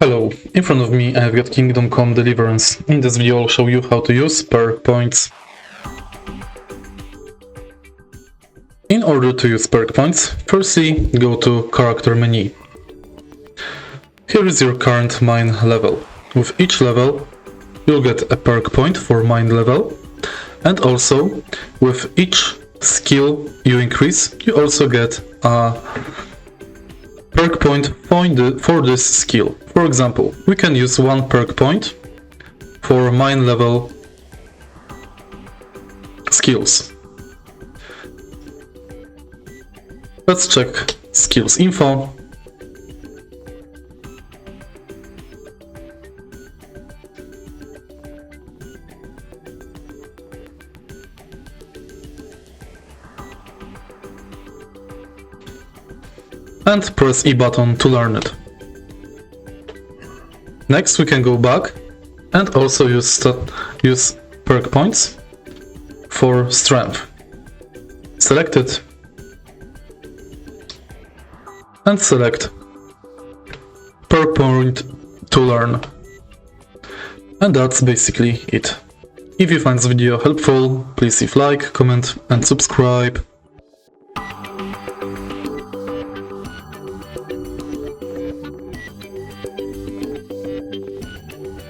Hello, in front of me I've got Kingdome Deliverance. In this video I'll show you how to use perk points. In order to use perk points, firstly go to character menu. Here is your current mine level. With each level you'll get a perk point for mine level, and also with each skill you increase you also get a perk point for this skill. For example, we can use one perk point for mine level skills. Let's check skills info. And press E button to learn it. Next we can go back and also use perk points for strength. Select it and select perk point to learn. And that's basically it. If you find this video helpful, please leave like, comment and subscribe.